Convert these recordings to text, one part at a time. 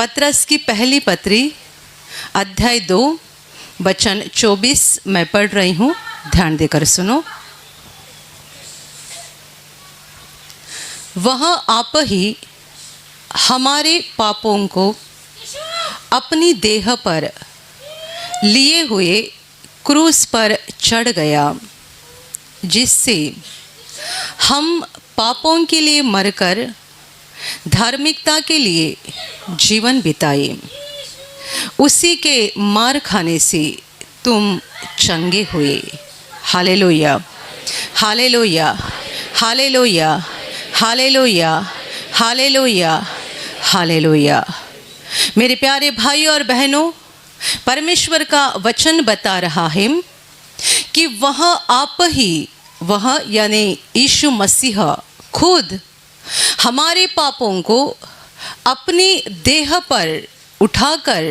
पत्रस की पहली पत्री अध्याय 2 वचन 24 मैं पढ़ रही हूँ, ध्यान देकर सुनो। वह आप ही हमारे पापों को अपनी देह पर लिए हुए क्रूस पर चढ़ गया, जिससे हम पापों के लिए मरकर धार्मिकता के लिए जीवन बिताए। उसी के मार खाने से तुम चंगे हुए। Hallelujah, hallelujah, hallelujah, hallelujah, hallelujah, hallelujah. मेरे प्यारे भाई और बहनों, परमेश्वर का वचन बता रहा है कि वह आप ही, वह यानी यीशु मसीह खुद हमारे पापों को अपनी देह पर उठाकर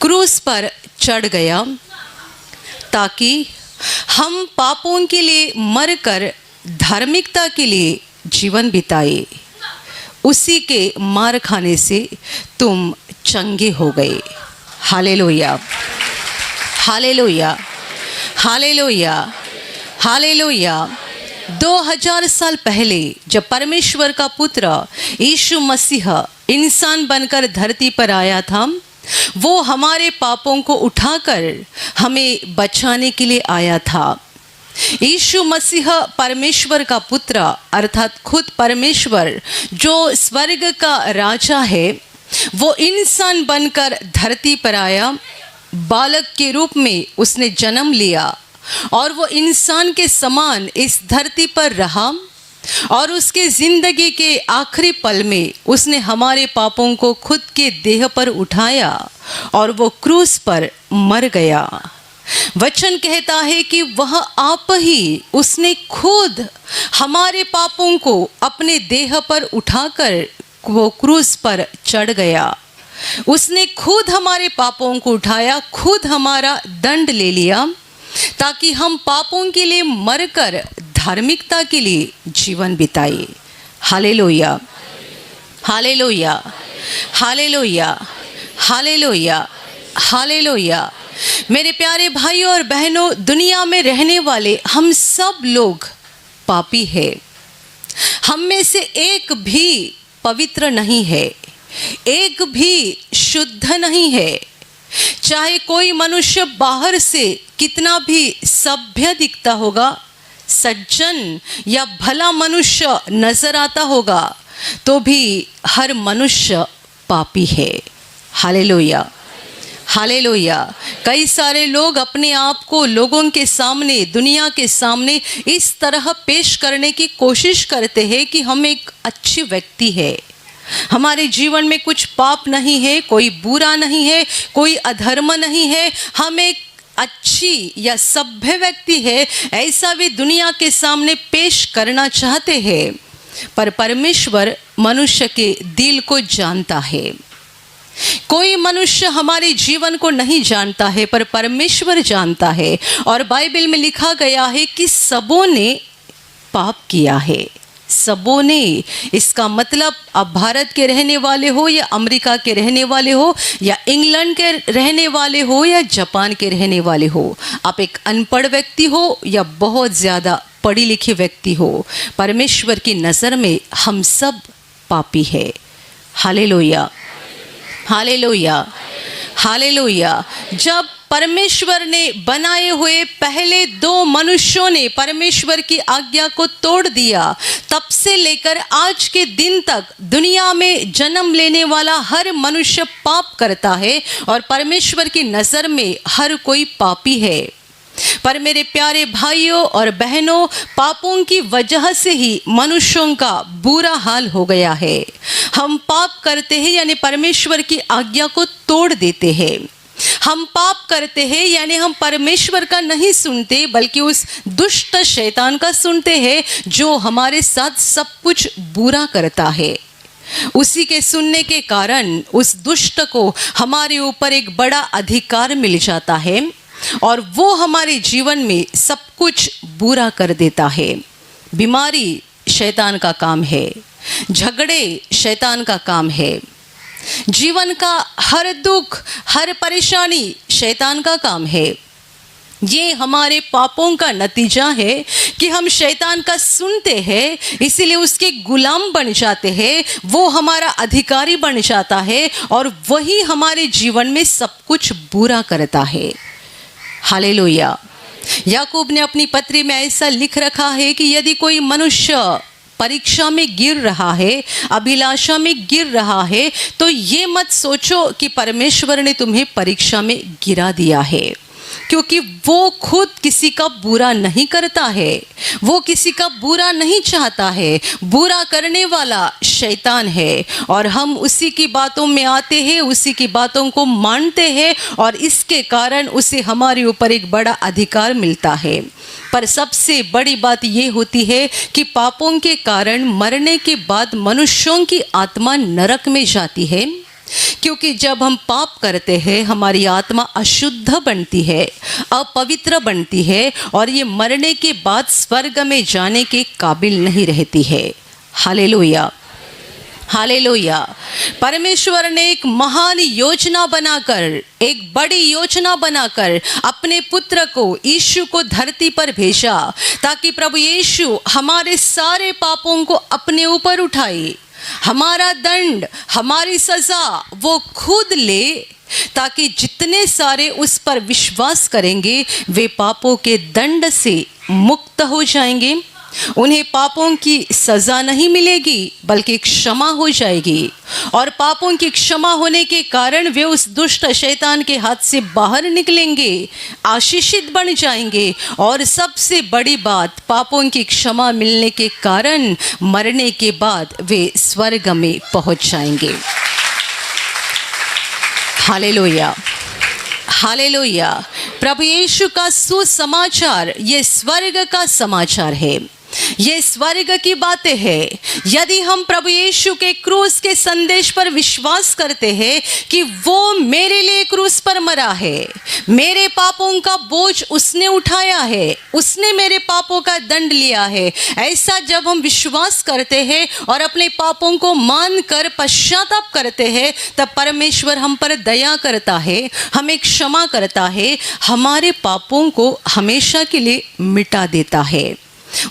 क्रूस पर चढ़ गया, ताकि हम पापों के लिए मरकर धार्मिकता के लिए जीवन बिताए। उसी के मार खाने से तुम चंगे हो गए। Hallelujah, hallelujah, hallelujah, hallelujah. 2000 साल पहले जब परमेश्वर का पुत्र यीशु मसीह इंसान बनकर धरती पर आया था, वो हमारे पापों को उठाकर हमें बचाने के लिए आया था। यीशु मसीह परमेश्वर का पुत्र अर्थात खुद परमेश्वर जो स्वर्ग का राजा है, वो इंसान बनकर धरती पर आया। बालक के रूप में उसने जन्म लिया और वो इंसान के समान इस धरती पर रहा, और उसके ज़िंदगी के आखिरी पल में उसने हमारे पापों को खुद के देह पर उठाया और वो क्रूस पर मर गया। वचन कहता है कि वह आप ही, उसने खुद हमारे पापों को अपने देह पर उठाकर वो क्रूस पर चढ़ गया। उसने खुद हमारे पापों को उठाया, खुद हमारा दंड ले लिया, ताकि हम पापों के लिए मरकर धार्मिकता के लिए जीवन बिताए। Hallelujah, hallelujah, hallelujah, hallelujah, hallelujah. मेरे प्यारे भाइयों और बहनों, दुनिया में रहने वाले हम सब लोग पापी हैं। हम में से एक भी पवित्र नहीं है, एक भी शुद्ध नहीं है। चाहे कोई मनुष्य बाहर से कितना भी सभ्य दिखता होगा, सज्जन या भला मनुष्य नजर आता होगा, तो भी हर मनुष्य पापी है। Hallelujah, hallelujah. कई सारे लोग अपने आप को लोगों के सामने, दुनिया के सामने इस तरह पेश करने की कोशिश करते हैं कि हम एक अच्छे व्यक्ति है, हमारे जीवन में कुछ पाप नहीं है, कोई बुरा नहीं है, कोई अधर्म नहीं है, हम एक अच्छी या सभ्य व्यक्ति है, ऐसा भी दुनिया के सामने पेश करना चाहते हैं। पर परमेश्वर मनुष्य के दिल को जानता है। कोई मनुष्य हमारे जीवन को नहीं जानता है, पर परमेश्वर जानता है। और बाइबल में लिखा गया है कि सबों ने पाप किया है। सबों ने, इसका मतलब आप भारत के रहने वाले हो या अमेरिका के रहने वाले हो या इंग्लैंड के रहने वाले हो या जापान के रहने वाले हो, आप एक अनपढ़ व्यक्ति हो या बहुत ज़्यादा पढ़ी लिखी व्यक्ति हो, परमेश्वर की नज़र में हम सब पापी है। Hallelujah, hallelujah, hallelujah. जब परमेश्वर ने बनाए हुए पहले 2 मनुष्यों ने परमेश्वर की आज्ञा को तोड़ दिया, तब से लेकर आज के दिन तक दुनिया में जन्म लेने वाला हर मनुष्य पाप करता है, और परमेश्वर की नज़र में हर कोई पापी है। पर मेरे प्यारे भाइयों और बहनों, पापों की वजह से ही मनुष्यों का बुरा हाल हो गया है। हम पाप करते हैं यानी परमेश्वर की आज्ञा को तोड़ देते हैं। हम पाप करते हैं यानी हम परमेश्वर का नहीं सुनते, बल्कि उस दुष्ट शैतान का सुनते हैं, जो हमारे साथ सब कुछ बुरा करता है। उसी के सुनने के कारण उस दुष्ट को हमारे ऊपर एक बड़ा अधिकार मिल जाता है, और वो हमारे जीवन में सब कुछ बुरा कर देता है। बीमारी शैतान का काम है, झगड़े शैतान का काम है, जीवन का हर दुख, हर परेशानी शैतान का काम है। ये हमारे पापों का नतीजा है कि हम शैतान का सुनते हैं, इसीलिए उसके गुलाम बन जाते हैं। वो हमारा अधिकारी बन जाता है और वही हमारे जीवन में सब कुछ बुरा करता है। हालेलुया। याकूब ने अपनी पत्री में ऐसा लिख रखा है कि यदि कोई मनुष्य परीक्षा में गिर रहा है, अभिलाषा में गिर रहा है, तो ये मत सोचो कि परमेश्वर ने तुम्हें परीक्षा में गिरा दिया है, क्योंकि वो खुद किसी का बुरा नहीं करता है, वो किसी का बुरा नहीं चाहता है। बुरा करने वाला शैतान है और हम उसी की बातों में आते हैं, उसी की बातों को मानते हैं और इसके कारण उसे हमारे ऊपर एक बड़ा अधिकार मिलता है। पर सबसे बड़ी बात ये होती है कि पापों के कारण मरने के बाद मनुष्यों की आत्मा नरक में जाती है, क्योंकि जब हम पाप करते हैं हमारी आत्मा अशुद्ध बनती है, अपवित्र बनती है और ये मरने के बाद स्वर्ग में जाने के काबिल नहीं रहती है। Hallelujah, hallelujah. परमेश्वर ने एक महान योजना बनाकर, एक बड़ी योजना बनाकर अपने पुत्र को, यीशु को धरती पर भेजा, ताकि प्रभु यीशु हमारे सारे पापों को अपने ऊपर उठाए, हमारा दंड, हमारी सजा वो खुद ले, ताकि जितने सारे उस पर विश्वास करेंगे वे पापों के दंड से मुक्त हो जाएंगे। उन्हें पापों की सजा नहीं मिलेगी बल्कि क्षमा हो जाएगी, और पापों की क्षमा होने के कारण वे उस दुष्ट शैतान के हाथ से बाहर निकलेंगे, आशीषित बन जाएंगे। और सबसे बड़ी बात, पापों की क्षमा मिलने के कारण मरने के बाद वे स्वर्ग में पहुंच जाएंगे। Hallelujah, hallelujah. प्रभु यीशु का सुसमाचार ये स्वर्ग का समाचार है, ये स्वर्ग की बातें हैं। यदि हम प्रभु यीशु के क्रूस के संदेश पर विश्वास करते हैं कि वो मेरे लिए क्रूस पर मरा है, मेरे पापों का बोझ उसने उठाया है, उसने मेरे पापों का दंड लिया है, ऐसा जब हम विश्वास करते हैं और अपने पापों को मानकर पश्चाताप करते हैं, तब परमेश्वर हम पर दया करता है, हमें क्षमा करता है, हमारे पापों को हमेशा के लिए मिटा देता है।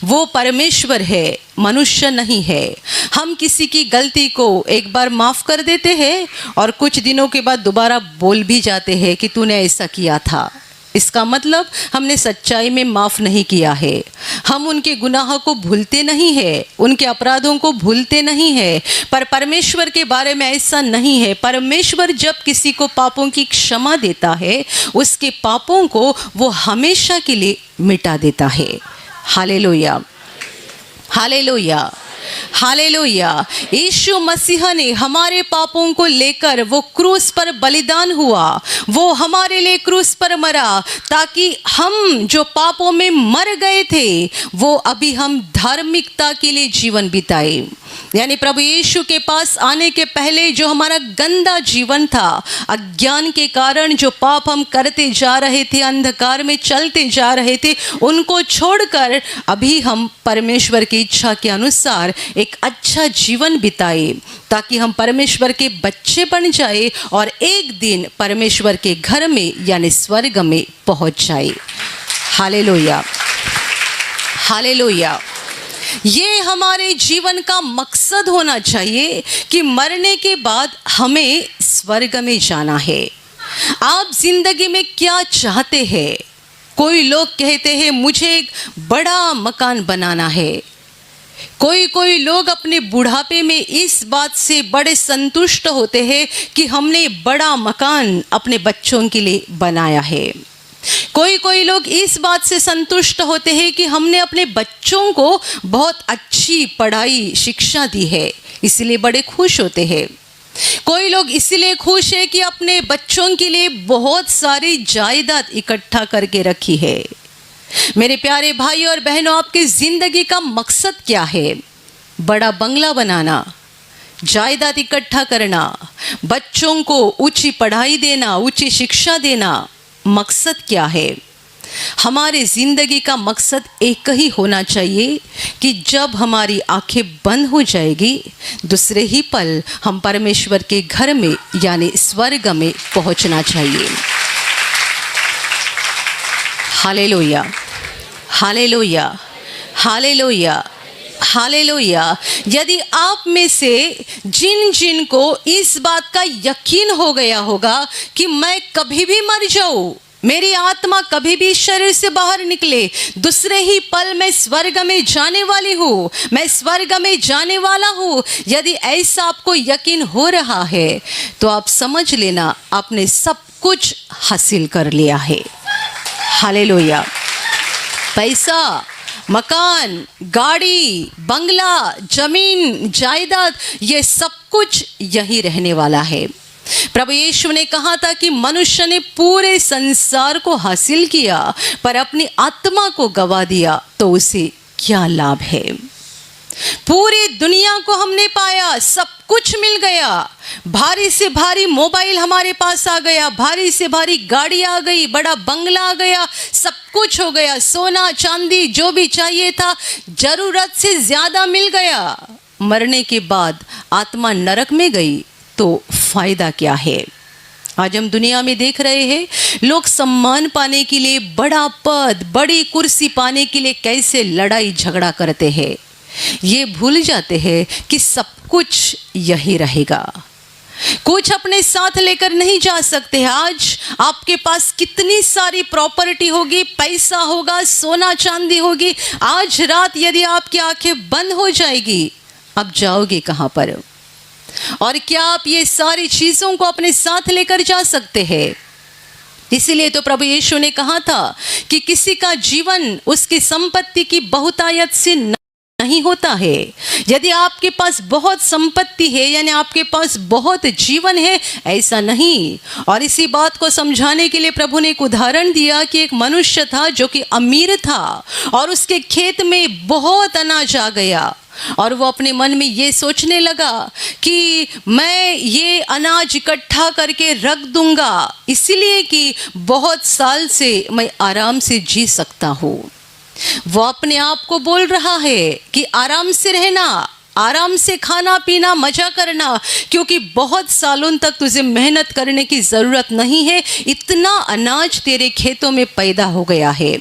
वो परमेश्वर है, मनुष्य नहीं है। हम किसी की गलती को एक बार माफ़ कर देते हैं और कुछ दिनों के बाद दोबारा बोल भी जाते हैं कि तूने ऐसा किया था। इसका मतलब हमने सच्चाई में माफ़ नहीं किया है। हम उनके गुनाह को भूलते नहीं हैं, उनके अपराधों को भूलते नहीं हैं। पर परमेश्वर के बारे में ऐसा नहीं है। परमेश्वर जब किसी को पापों की क्षमा देता है, उसके पापों को वो हमेशा के लिए मिटा देता है। Hallelujah, hallelujah, hallelujah. Yeshu Masih ने हमारे पापों को लेकर वो क्रूस पर बलिदान हुआ, वो हमारे लिए क्रूस पर मरा, ताकि हम जो पापों में मर गए थे वो अभी हम धार्मिकता के लिए जीवन बिताए। यानी प्रभु यीशु के पास आने के पहले जो हमारा गंदा जीवन था, अज्ञान के कारण जो पाप हम करते जा रहे थे, अंधकार में चलते जा रहे थे, उनको छोड़कर अभी हम परमेश्वर की इच्छा के अनुसार एक अच्छा जीवन बिताए, ताकि हम परमेश्वर के बच्चे बन जाए और एक दिन परमेश्वर के घर में यानी स्वर्ग में पहुंच जाए। Hallelujah, hallelujah. ये हमारे जीवन का मकसद होना चाहिए कि मरने के बाद हमें स्वर्ग में जाना है। आप जिंदगी में क्या चाहते हैं? कोई लोग कहते हैं मुझे एक बड़ा मकान बनाना है। कोई लोग अपने बुढ़ापे में इस बात से बड़े संतुष्ट होते हैं कि हमने बड़ा मकान अपने बच्चों के लिए बनाया है। कोई लोग इस बात से संतुष्ट होते हैं कि हमने अपने बच्चों को बहुत अच्छी पढ़ाई शिक्षा दी है, इसलिए बड़े खुश होते हैं। कोई लोग इसलिए खुश है कि अपने बच्चों के लिए बहुत सारी जायदाद इकट्ठा करके रखी है। मेरे प्यारे भाई और बहनों, आपकी जिंदगी का मकसद क्या है? बड़ा बंगला बनाना, जायदाद इकट्ठा करना, बच्चों को ऊंची पढ़ाई देना, ऊंची शिक्षा देना, मकसद क्या है? हमारे ज़िंदगी का मकसद एक ही होना चाहिए कि जब हमारी आंखें बंद हो जाएगी, दूसरे ही पल हम परमेश्वर के घर में यानी स्वर्ग में पहुंचना चाहिए। Hallelujah, hallelujah, hallelujah, hallelujah. यदि आप में से जिन को इस बात का यकीन हो गया होगा कि मैं कभी भी मर जाऊं, मेरी आत्मा कभी भी शरीर से बाहर निकले, दूसरे ही पल मैं स्वर्ग में जाने वाली हूँ, मैं स्वर्ग में जाने वाला हूँ, यदि ऐसा आपको यकीन हो रहा है तो आप समझ लेना आपने सब कुछ हासिल कर लिया है। हालेलुया। पैसा, मकान, गाड़ी, बंगला, जमीन, जायदाद, ये सब कुछ यही रहने वाला है। प्रभु यीशु ने कहा था कि मनुष्य ने पूरे संसार को हासिल किया पर अपनी आत्मा को गवा दिया तो उसे क्या लाभ है। पूरी दुनिया को हमने पाया, सब कुछ मिल गया, भारी से भारी मोबाइल हमारे पास आ गया, भारी से भारी गाड़ी आ गई, बड़ा बंगला आ गया, सब कुछ हो गया, सोना चांदी जो भी चाहिए था जरूरत से ज्यादा मिल गया। मरने के बाद आत्मा नरक में गई तो फायदा क्या है। आज हम दुनिया में देख रहे हैं लोग सम्मान पाने के लिए, बड़ा पद, बड़ी कुर्सी पाने के लिए कैसे लड़ाई झगड़ा करते हैं। ये भूल जाते हैं कि सब कुछ यही रहेगा, कुछ अपने साथ लेकर नहीं जा सकते। आज आपके पास कितनी सारी प्रॉपर्टी होगी, पैसा होगा, सोना चांदी होगी, आज रात यदि आपकी आंखें बंद हो जाएगी, अब जाओगे कहाँ पर? और क्या आप ये सारी चीजों को अपने साथ लेकर जा सकते हैं? इसीलिए तो प्रभु यीशु ने कहा था कि किसी का जीवन उसकी संपत्ति की बहुतायत से नहीं होता है। यदि आपके पास बहुत संपत्ति है यानी आपके पास बहुत जीवन है, ऐसा नहीं। और इसी बात को समझाने के लिए प्रभु ने एक उदाहरण दिया कि एक मनुष्य था जो कि अमीर था और उसके खेत में बहुत अनाज आ गया और वो अपने मन में ये सोचने लगा कि मैं ये अनाज इकट्ठा करके रख दूंगा, इसलिए कि बहुत साल से मैं आराम से जी सकता हूँ। वो अपने आप को बोल रहा है कि आराम से रहना, आराम से खाना पीना, मजा करना, क्योंकि बहुत सालों तक तुझे मेहनत करने की ज़रूरत नहीं है, इतना अनाज तेरे खेतों में पैदा हो गया है।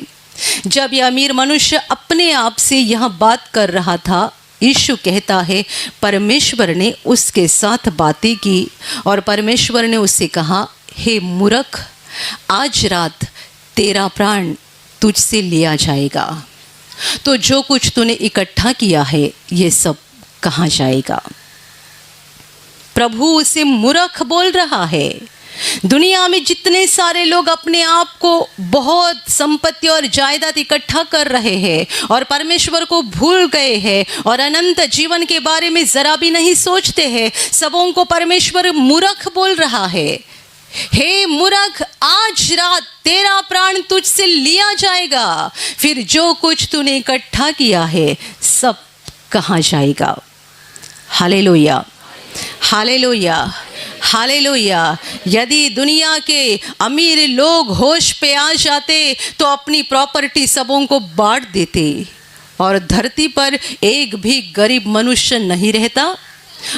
जब यह अमीर मनुष्य अपने आप से यह बात कर रहा था, यीशु कहता है परमेश्वर ने उसके साथ बातें की और परमेश्वर ने उससे कहा, हे मूर्ख, आज रात तेरा प्राण तुझसे लिया जाएगा, तो जो कुछ तूने इकट्ठा किया है ये सब कहाँ जाएगा? प्रभु उसे मूर्ख बोल रहा है। दुनिया में जितने सारे लोग अपने आप को बहुत संपत्ति और जायदाद इकट्ठा कर रहे हैं और परमेश्वर को भूल गए हैं और अनंत जीवन के बारे में जरा भी नहीं सोचते हैं, सबों को परमेश्वर मूर्ख बोल रहा है। हे मूर्ख, आज रात तेरा प्राण तुझसे लिया जाएगा, फिर जो कुछ तूने इकट्ठा किया है सब कहाँ जाएगा? Hallelujah, hallelujah, hallelujah. यदि दुनिया के अमीर लोग होश पे आ जाते तो अपनी प्रॉपर्टी सबों को बांट देते और धरती पर एक भी गरीब मनुष्य नहीं रहता।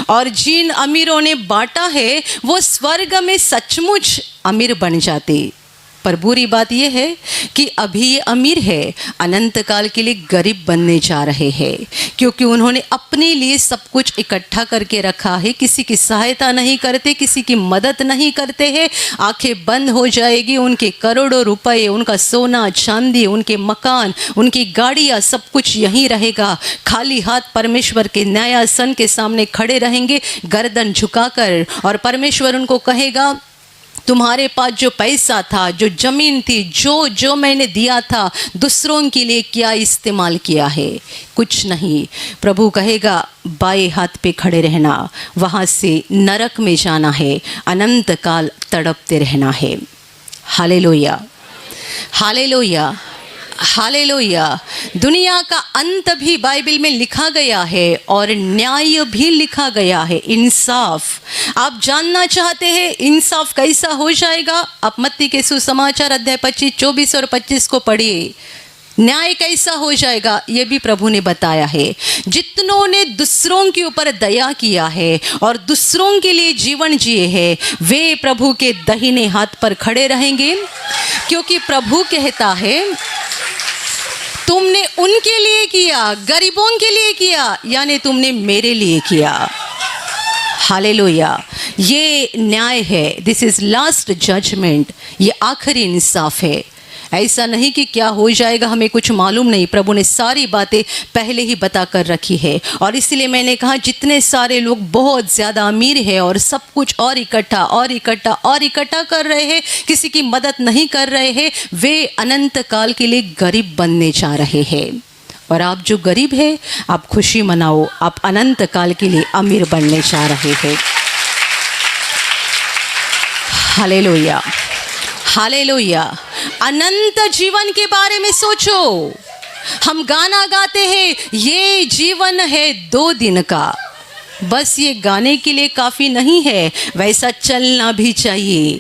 और जिन अमीरों ने बांटा है वो स्वर्ग में सचमुच अमीर बन जाते। पर बुरी बात यह है कि अभी ये अमीर है, अनंत काल के लिए गरीब बनने जा रहे हैं, क्योंकि उन्होंने अपने लिए सब कुछ इकट्ठा करके रखा है, किसी की सहायता नहीं करते, किसी की मदद नहीं करते हैं। आंखें बंद हो जाएगी, उनके करोड़ों रुपए, उनका सोना चांदी, उनके मकान, उनकी गाड़ियाँ, सब कुछ यहीं रहेगा। खाली हाथ परमेश्वर के न्यायासन के सामने खड़े रहेंगे गर्दन झुकाकर, और परमेश्वर उनको कहेगा, तुम्हारे पास जो पैसा था, जो जमीन थी, जो मैंने दिया था, दूसरों के लिए क्या इस्तेमाल किया है? कुछ नहीं। प्रभु कहेगा, बाएं हाथ पे खड़े रहना, वहाँ से नरक में जाना है, अनंत काल तड़पते रहना है। Hallelujah, hallelujah, hallelujah. दुनिया का अंत भी बाइबल में लिखा गया है और न्याय भी लिखा गया है, इंसाफ। आप जानना चाहते हैं इंसाफ कैसा हो जाएगा? आप मत्ती के सुसमाचार अध्याय 25, 24 और 25 को पढ़िए। न्याय कैसा हो जाएगा ये भी प्रभु ने बताया है। जितनों ने दूसरों के ऊपर दया किया है और दूसरों के लिए जीवन जिए हैं, वे प्रभु के दाहिने हाथ पर खड़े रहेंगे, क्योंकि प्रभु कहता है तुमने उनके लिए किया, गरीबों के लिए किया, यानी तुमने मेरे लिए किया। हालेलुया। ये न्याय है, दिस इज लास्ट जजमेंट, ये आखिरी इंसाफ है। ऐसा नहीं कि क्या हो जाएगा हमें कुछ मालूम नहीं, प्रभु ने सारी बातें पहले ही बता कर रखी है। और इसलिए मैंने कहा जितने सारे लोग बहुत ज़्यादा अमीर है और सब कुछ और इकट्ठा और इकट्ठा और इकट्ठा कर रहे हैं, किसी की मदद नहीं कर रहे हैं, वे अनंत काल के लिए गरीब बनने जा रहे हैं। और आप जो गरीब है आप खुशी मनाओ, आप अनंत काल के लिए अमीर बनने जा रहे हैं। Hallelujah, hallelujah. अनंत जीवन के बारे में सोचो। हम गाना गाते हैं ये जीवन है 2 दिन का, बस ये गाने के लिए काफ़ी नहीं है, वैसा चलना भी चाहिए।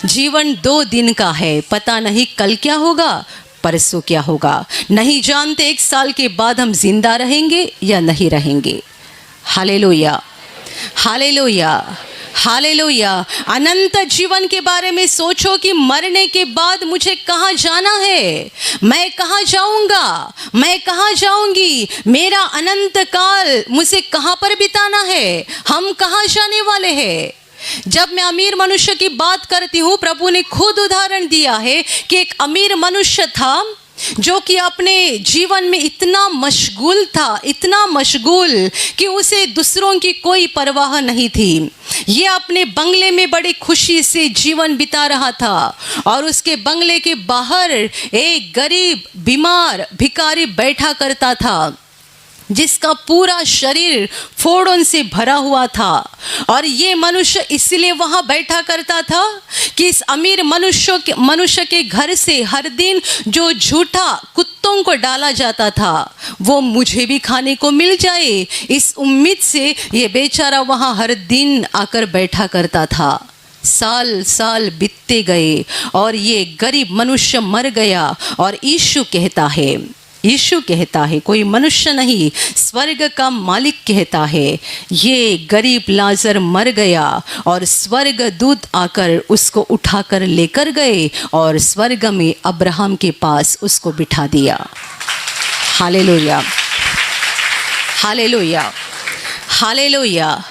जीवन 2 दिन का है, पता नहीं कल क्या होगा, परसों क्या होगा, नहीं जानते 1 साल के बाद हम जिंदा रहेंगे या नहीं रहेंगे। Hallelujah, hallelujah, hallelujah. अनंत जीवन के बारे में सोचो कि मरने के बाद मुझे कहाँ जाना है, मैं कहाँ जाऊंगा, मैं कहाँ जाऊंगी, मेरा अनंत काल मुझे कहाँ पर बिताना है, हम कहाँ जाने वाले हैं। जब मैं अमीर मनुष्य की बात करती हूँ, प्रभु ने खुद उदाहरण दिया है कि एक अमीर मनुष्य था जो कि अपने जीवन में इतना मशगूल था, इतना मशगूल कि उसे दूसरों की कोई परवाह नहीं थी। ये अपने बंगले में बड़ी खुशी से जीवन बिता रहा था और उसके बंगले के बाहर एक गरीब बीमार भिखारी बैठा करता था, जिसका पूरा शरीर फोड़ों से भरा हुआ था। और ये मनुष्य इसलिए वहाँ बैठा करता था कि इस अमीर मनुष्य के घर से हर दिन जो झूठा कुत्तों को डाला जाता था वो मुझे भी खाने को मिल जाए, इस उम्मीद से ये बेचारा वहाँ हर दिन आकर बैठा करता था। साल साल बीतते गए और ये गरीब मनुष्य मर गया। और यीशु कहता है, कोई मनुष्य नहीं, स्वर्ग का मालिक कहता है, ये गरीब लाजर मर गया और स्वर्ग दूत आकर उसको उठाकर लेकर गए और स्वर्ग में अब्राहम के पास उसको बिठा दिया। Hallelujah, hallelujah, hallelujah.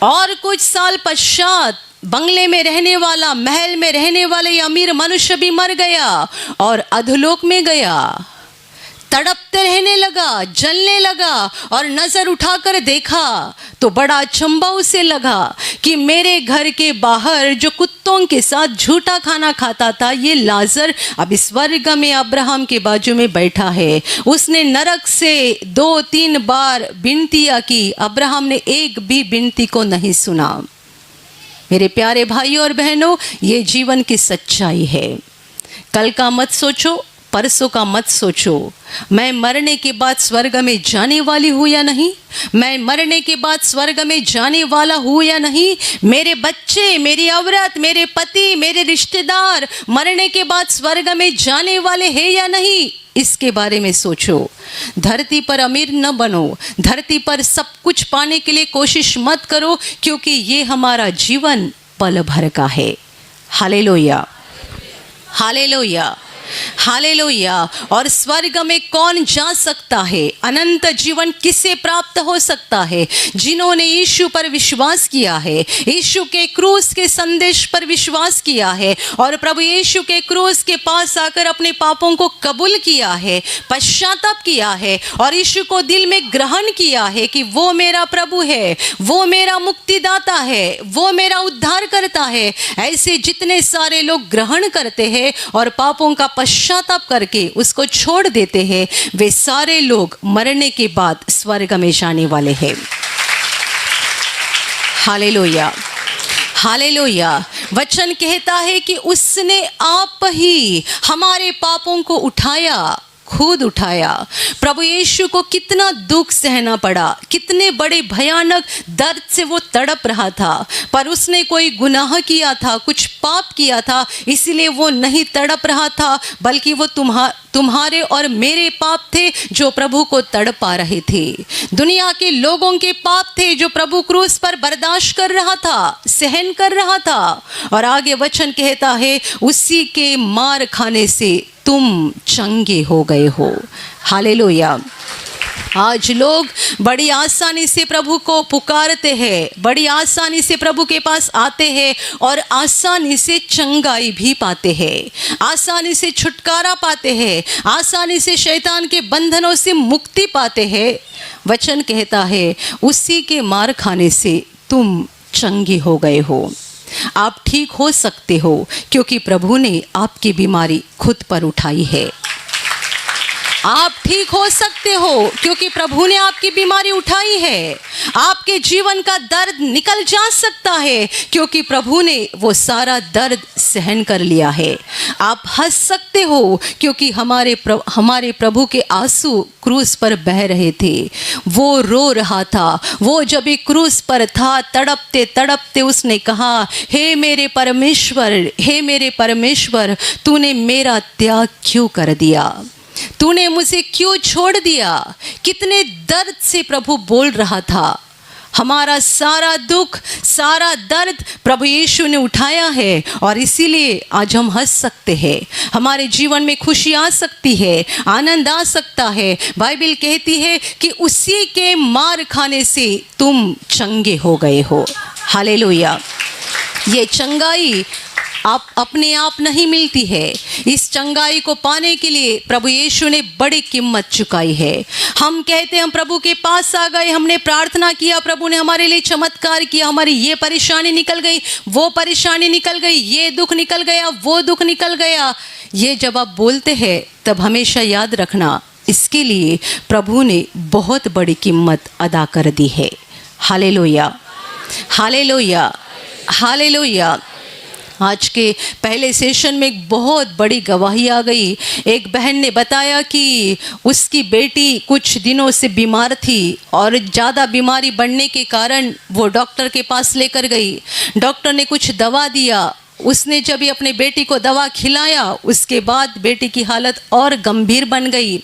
और कुछ साल पश्चात बंगले में रहने वाला, महल में रहने वाले अमीर मनुष्य भी मर गया और अधोलोक में गया। तड़पते रहने लगा, जलने लगा और नजर उठाकर देखा तो बड़ा अचंभा उसे लगा कि मेरे घर के बाहर जो कुत्तों के साथ झूठा खाना खाता था, ये लाजर अब स्वर्ग में अब्राहम के बाजू में बैठा है। उसने नरक से 2-3 बार विनतियाँ की, अब्राहम ने एक भी विनती को नहीं सुना। मेरे प्यारे भाइयों और बहनों, ये जीवन की सच्चाई है। कल का मत सोचो, परसों का मत सोचो, मैं मरने के बाद स्वर्ग में जाने वाली हूँ या नहीं, मैं मरने के बाद स्वर्ग में जाने वाला हूँ या नहीं, मेरे बच्चे, मेरी औरत, मेरे पति, मेरे रिश्तेदार मरने के बाद स्वर्ग में जाने वाले हैं या नहीं, इसके बारे में सोचो। धरती पर अमीर न बनो, धरती पर सब कुछ पाने के लिए कोशिश मत करो, क्योंकि ये हमारा जीवन पल भर का है। Hallelujah, hallelujah, hallelujah. और स्वर्ग में कौन जा सकता है? अनंत जीवन किसे प्राप्त हो सकता है? जिन्होंने यीशु पर विश्वास किया है, यीशु के क्रूस के संदेश पर विश्वास किया है और प्रभु यीशु के क्रूस के पास आकर अपने पापों को कबूल किया है, पश्चाताप किया है और यीशु को दिल में ग्रहण किया है कि वो मेरा प्रभु है, वो मेरा मुक्तिदाता है, वो मेरा उद्धार करता है। ऐसे जितने सारे लोग ग्रहण करते हैं और पापों का पश्चाताप करके उसको छोड़ देते हैं, वे सारे लोग मरने के बाद स्वर्ग में जाने वाले हैं। Hallelujah, hallelujah. वचन कहता है कि उसने आप ही हमारे पापों को उठाया खुद उठाया। प्रभु यीशु को कितना दुख सहना पड़ा, कितने बड़े भयानक दर्द से वो तड़प रहा था, पर उसने कोई गुनाह किया था, कुछ पाप किया था, इसलिए वो नहीं तड़प रहा था, बल्कि वो तुम्हारे और मेरे पाप थे जो प्रभु को तड़पा रहे थे। दुनिया के लोगों के पाप थे जो प्रभु क्रूस पर बर्दाश्त कर रहा था, सहन कर रहा था। और आगे वचन कहता है, उसी के मार खाने से तुम चंगे हो गए हो। हालेलुया। आज लोग बड़ी आसानी से प्रभु को पुकारते हैं, बड़ी आसानी से प्रभु के पास आते हैं और आसानी से चंगाई भी पाते हैं, आसानी से छुटकारा पाते हैं, आसानी से शैतान के बंधनों से मुक्ति पाते हैं। वचन कहता है, उसी के मार खाने से तुम चंगे हो गए हो। आप ठीक हो सकते हो क्योंकि प्रभु ने आपकी बीमारी खुद पर उठाई है। आप ठीक हो सकते हो क्योंकि प्रभु ने आपकी बीमारी उठाई है। आपके जीवन का दर्द निकल जा सकता है क्योंकि प्रभु ने वो सारा दर्द सहन कर लिया है। आप हंस सकते हो क्योंकि हमारे प्रभु के आंसू क्रूस पर बह रहे थे। वो रो रहा था, वो जब एक क्रूस पर था, तड़पते तड़पते उसने कहा, हे मेरे परमेश्वर, तूने मेरा त्याग क्यों कर दिया, तूने मुझे क्यों छोड़ दिया। कितने दर्द से प्रभु बोल रहा था। हमारा सारा दुख, सारा दर्द प्रभु यीशु ने उठाया है और इसीलिए आज हम हंस सकते हैं। हमारे जीवन में खुशी आ सकती है, आनंद आ सकता है। बाइबल कहती है कि उसी के मार खाने से तुम चंगे हो गए हो। हालेलुया। ये चंगाई आप अपने आप नहीं मिलती है। इस चंगाई को पाने के लिए प्रभु यीशु ने बड़ी कीमत चुकाई है। हम कहते हैं हम प्रभु के पास आ गए, हमने प्रार्थना किया, प्रभु ने हमारे लिए चमत्कार किया, हमारी ये परेशानी निकल गई, वो परेशानी निकल गई, ये दुख निकल गया, वो दुख निकल गया। ये जब आप बोलते हैं तब हमेशा याद रखना, इसके लिए प्रभु ने बहुत बड़ी कीमत अदा कर दी है। Hallelujah, hallelujah, hallelujah. आज के पहले सेशन में एक बहुत बड़ी गवाही आ गई। एक बहन ने बताया कि उसकी बेटी कुछ दिनों से बीमार थी और ज़्यादा बीमारी बढ़ने के कारण वो डॉक्टर के पास लेकर गई। डॉक्टर ने कुछ दवा दिया। उसने जब भी अपने बेटी को दवा खिलाया, उसके बाद बेटी की हालत और गंभीर बन गई।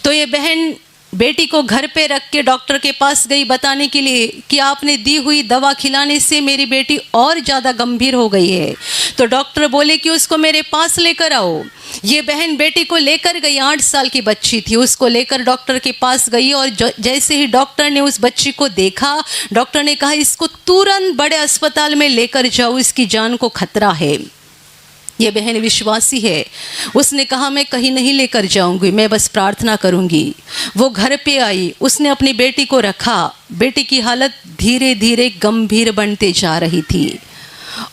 तो ये बहन बेटी को घर पे रख के डॉक्टर के पास गई बताने के लिए कि आपने दी हुई दवा खिलाने से मेरी बेटी और ज़्यादा गंभीर हो गई है। तो डॉक्टर बोले कि उसको मेरे पास लेकर आओ। ये बहन बेटी को लेकर गई, 8 साल की बच्ची थी, उसको लेकर डॉक्टर के पास गई और जैसे ही डॉक्टर ने उस बच्ची को देखा, डॉक्टर ने कहा इसको तुरंत बड़े अस्पताल में लेकर जाओ, इसकी जान को खतरा है। ये बहन विश्वासी है, उसने कहा मैं कहीं नहीं लेकर जाऊंगी, मैं बस प्रार्थना करूंगी। वो घर पे आई, उसने अपनी बेटी को रखा। बेटी की हालत धीरे धीरे गंभीर बनते जा रही थी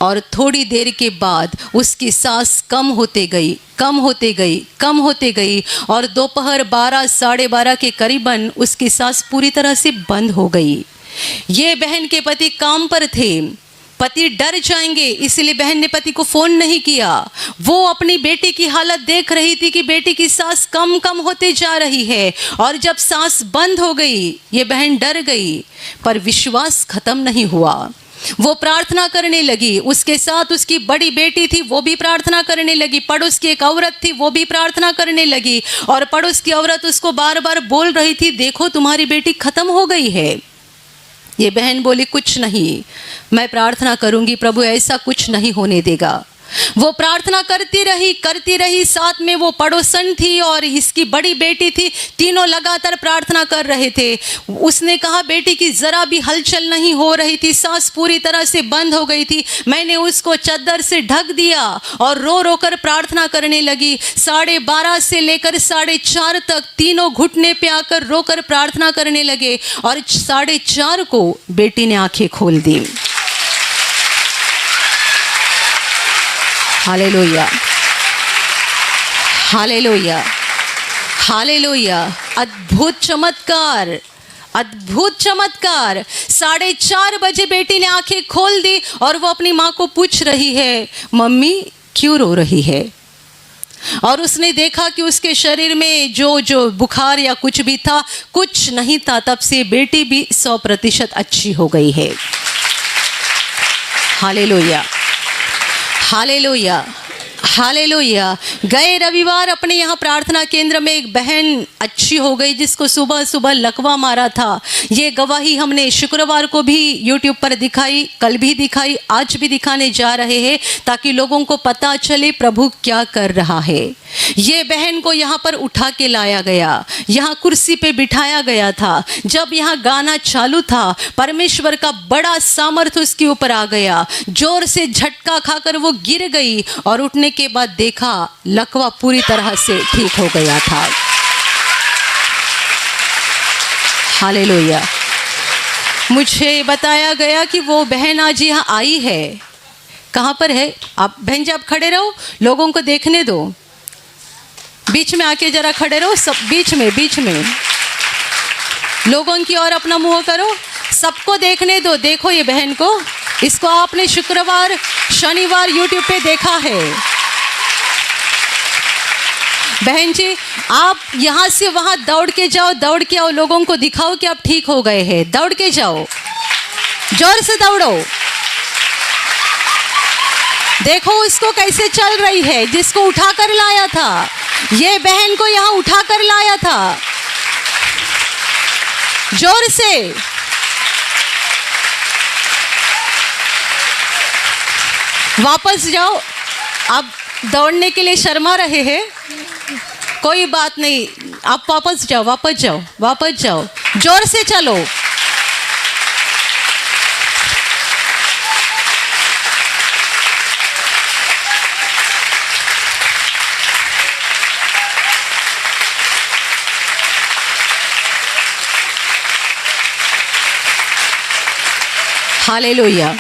और थोड़ी देर के बाद उसकी सांस कम होते गई, कम होते गई, कम होते गई और दोपहर 12 साढ़े 12 के करीबन उसकी सांस पूरी तरह से बंद हो गई। ये बहन के पति काम पर थे, पति डर जाएंगे इसलिए बहन ने पति को फ़ोन नहीं किया। वो अपनी बेटी की हालत देख रही थी कि बेटी की सांस कम कम होते जा रही है और जब सांस बंद हो गई ये बहन डर गई, पर विश्वास खत्म नहीं हुआ। वो प्रार्थना करने लगी, उसके साथ उसकी बड़ी बेटी थी वो भी प्रार्थना करने लगी, पड़ोस की एक औरत थी वो भी प्रार्थना करने लगी और पड़ोस की औरत उसको बार बार बोल रही थी देखो तुम्हारी बेटी खत्म हो गई है। ये बहन बोली कुछ नहीं, मैं प्रार्थना करूंगी, प्रभु ऐसा कुछ नहीं होने देगा। वो प्रार्थना करती रही। साथ में वो पड़ोसन थी और इसकी बड़ी बेटी थी, तीनों लगातार प्रार्थना कर रहे थे। उसने कहा बेटी की ज़रा भी हलचल नहीं हो रही थी, सांस पूरी तरह से बंद हो गई थी। मैंने उसको चादर से ढक दिया और रो रो कर प्रार्थना करने लगी। 12:30 से लेकर 4:30 तक तीनों घुटने पे आकर रोकर प्रार्थना करने लगे और 4:30 को बेटी ने आंखें खोल दी। Hallelujah, hallelujah, hallelujah. अद्भुत चमत्कार, अद्भुत चमत्कार। 4:30 बजे बेटी ने आंखें खोल दी और वो अपनी माँ को पूछ रही है मम्मी क्यों रो रही है। और उसने देखा कि उसके शरीर में जो बुखार या कुछ भी था, कुछ नहीं था। तब से बेटी भी 100% अच्छी हो गई है। Hallelujah, hallelujah, hallelujah. गए रविवार अपने यहाँ प्रार्थना केंद्र में एक बहन अच्छी हो गई जिसको सुबह सुबह लकवा मारा था। ये गवाही हमने शुक्रवार को भी यूट्यूब पर दिखाई, कल भी दिखाई, आज भी दिखाने जा रहे हैं ताकि लोगों को पता चले प्रभु क्या कर रहा है। ये बहन को यहाँ पर उठा के लाया गया, यहाँ कुर्सी पे बिठाया गया था। जब यहाँ गाना चालू था, परमेश्वर का बड़ा सामर्थ्य उसके ऊपर आ गया। जोर से झटका खाकर वो गिर गई और उठने के बाद देखा लकवा पूरी तरह से ठीक हो गया था। हालेलुया। मुझे बताया गया कि वो बहन आज यहाँ आई है। कहाँ पर है आप बहन जी? आप खड़े रहो, लोगों को देखने दो। बीच में आके जरा खड़े रहो, सब बीच में लोगों की ओर अपना मुंह करो, सबको देखने दो। देखो ये बहन को, इसको आपने शुक्रवार शनिवार यूट्यूब पे देखा है। बहन जी आप यहाँ से वहाँ दौड़ के जाओ, दौड़ के आओ, लोगों को दिखाओ कि आप ठीक हो गए हैं। दौड़ के जाओ, जोर से दौड़ो। देखो उसको कैसे चल रही है, जिसको उठा कर लाया था। ये बहन को यहाँ उठा कर लाया था। जोर से वापस जाओ। आप दौड़ने के लिए शर्मा रहे हैं, कोई बात नहीं, आप वापस जाओ, वापस जाओ, वापस जाओ, जोर से चलो। हालेलुया।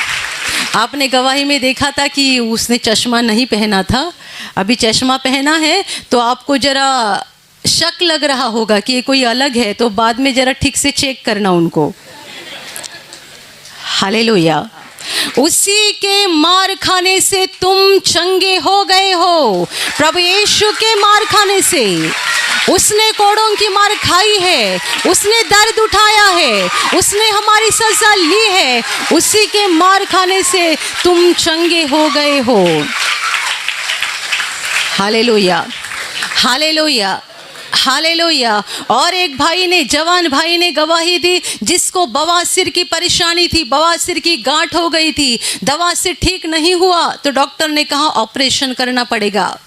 आपने गवाही में देखा था कि उसने चश्मा नहीं पहना था, अभी चश्मा पहना है, तो आपको जरा शक लग रहा होगा कि ये कोई अलग है, तो बाद में जरा ठीक से चेक करना उनको। हालेलुया। उसी के मार खाने से तुम चंगे हो गए हो। प्रभु यीशु के मार खाने से, उसने कोड़ों की मार खाई है, उसने दर्द उठाया है, उसने हमारी सजा ली है। उसी के मार खाने से तुम चंगे हो गए हो। Hallelujah, hallelujah, hallelujah. और एक भाई ने, जवान भाई ने गवाही दी जिसको बवासीर की परेशानी थी, बवासीर की गांठ हो गई थी, दवा से ठीक नहीं हुआ तो डॉक्टर ने कहा ऑपरेशन करना पड़ेगा।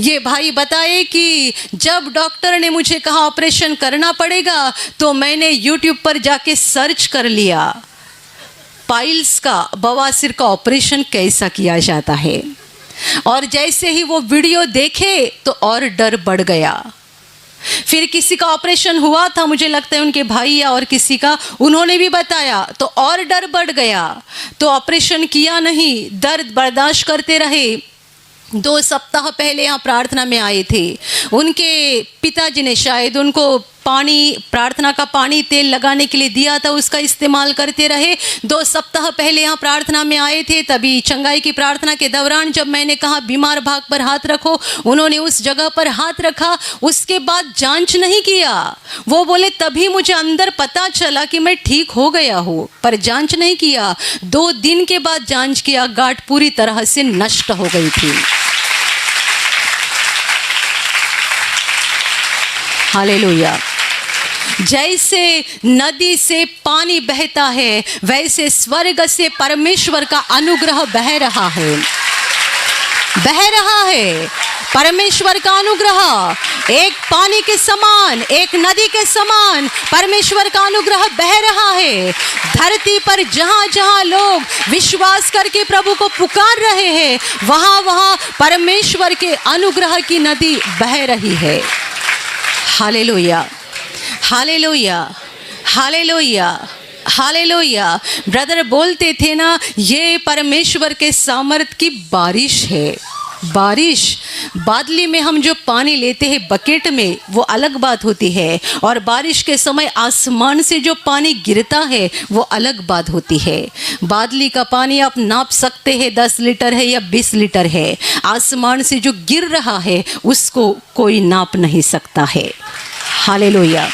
ये भाई बताए कि जब डॉक्टर ने मुझे कहा ऑपरेशन करना पड़ेगा तो मैंने यूट्यूब पर जाके सर्च कर लिया, पाइल्स का, बवासीर का ऑपरेशन कैसा किया जाता है। और जैसे ही वो वीडियो देखे तो और डर बढ़ गया। फिर किसी का ऑपरेशन हुआ था, मुझे लगता है उनके भाई या और किसी का, उन्होंने भी बताया तो और डर बढ़ गया। तो ऑपरेशन किया नहीं, दर्द बर्दाश्त करते रहे। 2 सप्ताह पहले यहाँ प्रार्थना में आए थे, उनके पिताजी ने शायद उनको पानी, प्रार्थना का पानी, तेल लगाने के लिए दिया था, उसका इस्तेमाल करते रहे। 2 सप्ताह पहले यहाँ प्रार्थना में आए थे, तभी चंगाई की प्रार्थना के दौरान जब मैंने कहा बीमार भाग पर हाथ रखो, उन्होंने उस जगह पर हाथ रखा। उसके बाद जांच नहीं किया, वो बोले तभी मुझे अंदर पता चला कि मैं ठीक हो गया हूँ, पर जांच नहीं किया। 2 दिन के बाद जांच किया, गांठ पूरी तरह से नष्ट हो गई थी। हालेलुया। जैसे नदी से पानी बहता है, वैसे स्वर्ग से परमेश्वर का अनुग्रह बह रहा है, बह रहा है। परमेश्वर का अनुग्रह एक पानी के समान, एक नदी के समान परमेश्वर का अनुग्रह बह रहा है। धरती पर जहां जहां लोग विश्वास करके प्रभु को पुकार रहे हैं, वहां वहां परमेश्वर के अनुग्रह की नदी बह रही है। Hallelujah, hallelujah, hallelujah, hallelujah. Brother बोलते थे ना, ये परमेश्वर के सामर्थ की बारिश है। बारिश, बादली में हम जो पानी लेते हैं बकेट में, वो अलग बात होती है, और बारिश के समय आसमान से जो पानी गिरता है वो अलग बात होती है। बादली का पानी आप नाप सकते हैं 10 लीटर है या 20 लीटर है, आसमान से जो गिर रहा है उसको कोई नाप नहीं सकता है। हालेलुया।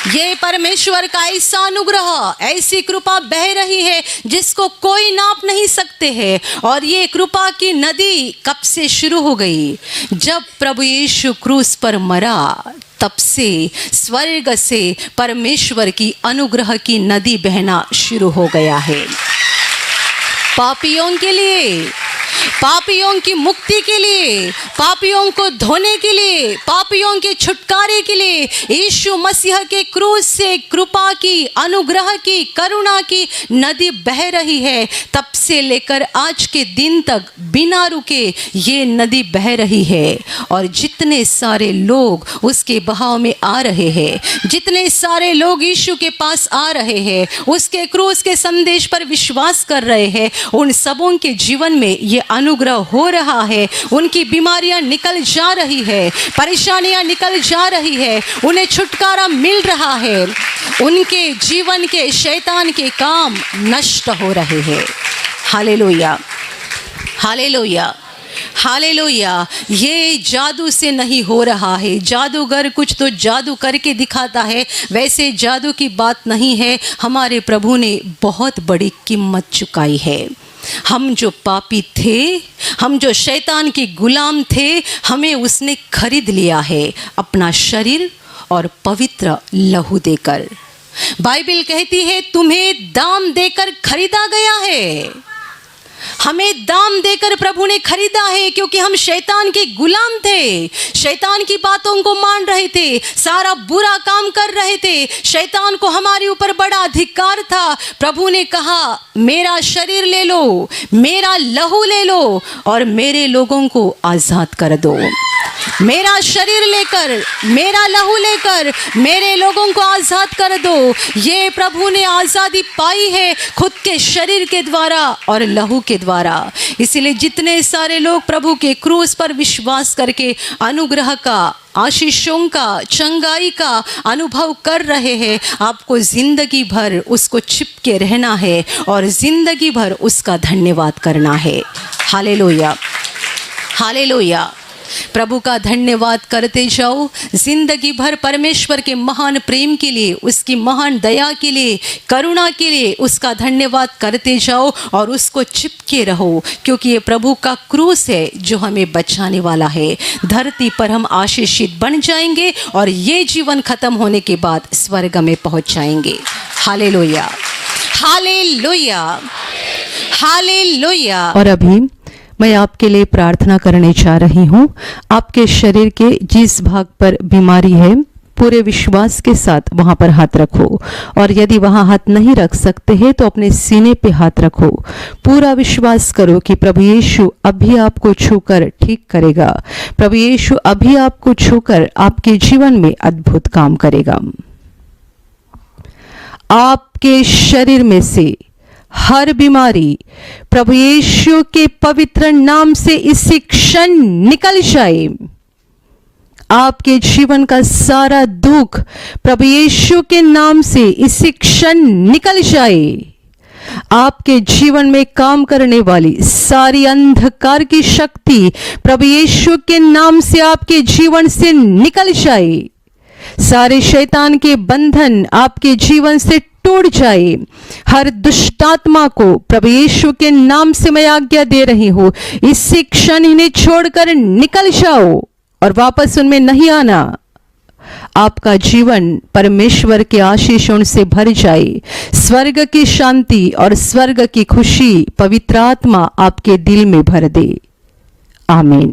ये परमेश्वर का ऐसा अनुग्रह, ऐसी कृपा बह रही है जिसको कोई नाप नहीं सकते हैं। और ये कृपा की नदी कब से शुरू हो गई? जब प्रभु यीशु क्रूस पर मरा, तब से स्वर्ग से परमेश्वर की अनुग्रह की नदी बहना शुरू हो गया है। पापियों के लिए, पापियों की मुक्ति के लिए, पापियों को धोने के लिए, पापियों के छुटकारे के लिए यीशु मसीह के क्रूस से कृपा की, अनुग्रह की, करुणा की नदी बह रही है। तब से लेकर आज के दिन तक बिना रुके ये नदी बह रही है। और जितने सारे लोग उसके बहाव में आ रहे हैं, जितने सारे लोग यीशु के पास आ रहे हैं, उसके क्रूस के संदेश पर विश्वास कर रहे हैं, उन सबों के जीवन में ये अनुग्रह हो रहा है। उनकी बीमारियां निकल जा रही है, परेशानियां निकल जा रही है, उन्हें छुटकारा मिल रहा है, उनके जीवन के शैतान के काम नष्ट हो रहे हैं। Hallelujah, hallelujah, hallelujah. ये जादू से नहीं हो रहा है। जादूगर कुछ तो जादू करके दिखाता है, वैसे जादू की बात नहीं है। हमारे प्रभु ने बहुत बड़ी कीमत चुकाई है। हम जो पापी थे, हम जो शैतान के गुलाम थे, हमें उसने खरीद लिया है अपना शरीर और पवित्र लहू देकर। बाइबल कहती है तुम्हें दाम देकर खरीदा गया है। हमें दाम देकर प्रभु ने खरीदा है, क्योंकि हम शैतान के गुलाम थे, शैतान की बातों को मान रहे थे, सारा बुरा काम कर रहे थे, शैतान को हमारे ऊपर बड़ा अधिकार था। प्रभु ने कहा मेरा शरीर ले लो, मेरा लहू ले लो और मेरे लोगों को आज़ाद कर दो। मेरा शरीर लेकर, मेरा लहू लेकर मेरे लोगों को आज़ाद कर दो। ये प्रभु ने आज़ादी पाई है खुद के शरीर के द्वारा और लहू के द्वारा। इसलिए जितने सारे लोग प्रभु के क्रूस पर विश्वास करके अनुग्रह का, आशीषों का, चंगाई का अनुभव कर रहे हैं, आपको जिंदगी भर उसको चिपके रहना है और जिंदगी भर उसका धन्यवाद करना है। Hallelujah, hallelujah. प्रभु का धन्यवाद करते जाओ, जिंदगी भर परमेश्वर के महान प्रेम के लिए, उसकी महान दया के लिए, करुणा के लिए उसका धन्यवाद करते जाओ और उसको चिपके रहो, क्योंकि ये प्रभु का क्रूस है जो हमें बचाने वाला है। धरती पर हम आशीषित बन जाएंगे और ये जीवन खत्म होने के बाद स्वर्ग में पहुंच जाएंगे। Hallelujah, hallelujah, hallelujah. और अभी मैं आपके लिए प्रार्थना करने जा रही हूँ। आपके शरीर के जिस भाग पर बीमारी है, पूरे विश्वास के साथ वहाँ पर हाथ रखो, और यदि वहाँ हाथ नहीं रख सकते हैं तो अपने सीने पे हाथ रखो। पूरा विश्वास करो कि प्रभु यीशु अभी आपको छूकर ठीक करेगा। प्रभु यीशु अभी आपको छूकर आपके जीवन में अद्भुत काम करेगा। आपके शरीर में से हर बीमारी प्रभु यीशु के पवित्र नाम से इसी क्षण निकल जाए। आपके जीवन का सारा दुख प्रभु यीशु के नाम से इसी क्षण निकल जाए। आपके जीवन में काम करने वाली सारी अंधकार की शक्ति प्रभु यीशु के नाम से आपके जीवन से निकल जाए। सारे शैतान के बंधन आपके जीवन से टूट जाए। हर दुष्टात्मा को प्रभु यीशु के नाम से मैं आज्ञा दे रही हूँ, इसी क्षण इन्हें छोड़कर निकल जाओ और वापस उनमें नहीं आना। आपका जीवन परमेश्वर के आशीषों से भर जाए। स्वर्ग की शांति और स्वर्ग की खुशी पवित्र आत्मा आपके दिल में भर दे। आमीन।